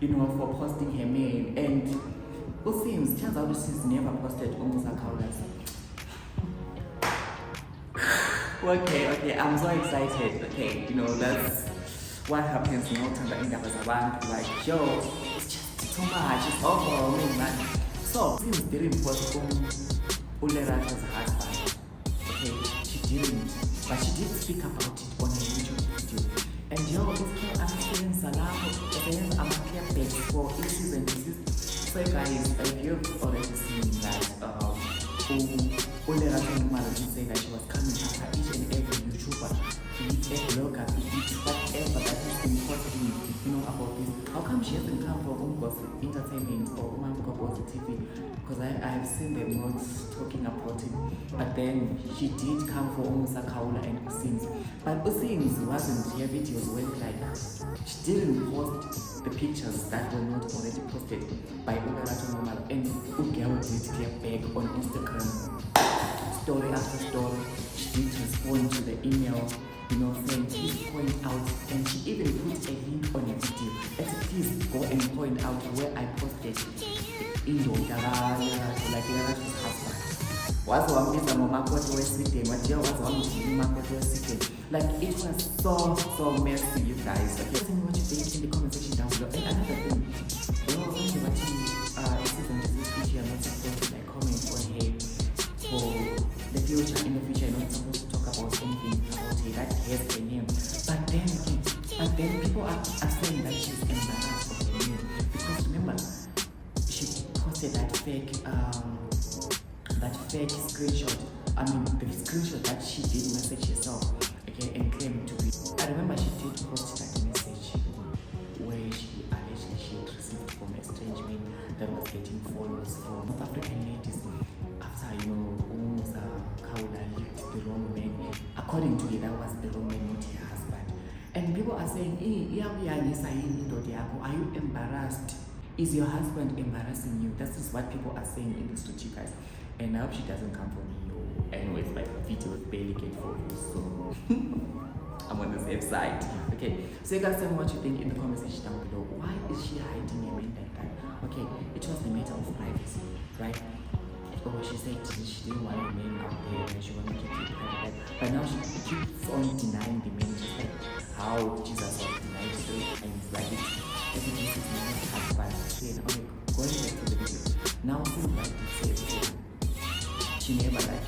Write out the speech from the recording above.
for posting her mail. And Simz, turns out she's never posted Musa Khawula's. Okay, I'm so excited. Okay, that's what happens in the Indabas like, yo, it's just too much, it's overwhelming, man. So, Simz didn't post Lerato's husband. Okay, she didn't, but she did speak about it on a YouTube video. And yo, this girl, I'm feeling Salaho, I'm clear page for issues and Desist. So guys, if you've already seen that, Lerato Nxumalo did say that she was coming after each and every YouTuber, be it a blogger, be it whatever that has been posting, about this. How come she hasn't come for Gossip Entertainment or Gossip TV? Because I have seen them not talking about it. But then she did come for Musa Khawula and Simz. But Simz wasn't, her videos went like, she didn't post the pictures that were not already posted by Lerato Nxumalo, and girl did get back on Instagram. Story after story, she did respond to the email, saying please point out, and she even put a link on a video. Please go and point out where I posted in like Lerato's husband. Was one piece of Makoto was sitting, what you was one Makoto was sitting. Like it was so messy, you guys. Okay, tell me what you think in the comment section down below. And another thing, when you're watching Sims and Musa video, I'm not supposed to comment on her for the future. In the future, I'm not supposed to talk about anything about her that has a name. But then people are saying that she's embarrassed of her name, because remember she posted that fake screenshot. I mean the screenshot that she did message herself, okay, and claimed to be. I remember she did post that message where she allegedly she had received from a strange man that was getting followers from North African ladies after Musa Khawula licked the wrong man. According to her, that was the wrong man, not her husband. And people are saying, are you embarrassed? Is your husband embarrassing you? That is what people are saying in the street, you guys. And I hope she doesn't come for me. Anyways, my video barely get for you, so I'm on the safe side. Okay, so you guys tell me what you think in the comment section down below. Why is she hiding a man like that? Okay, it was the matter of privacy, right? Oh, she said she didn't want a man out there and she wanted to keep it private. But now she keeps on denying the man, just like how Jesus was denied 3 times, right? Everything is not husband. Okay, going back to the video. Now, Simz like to say she never liked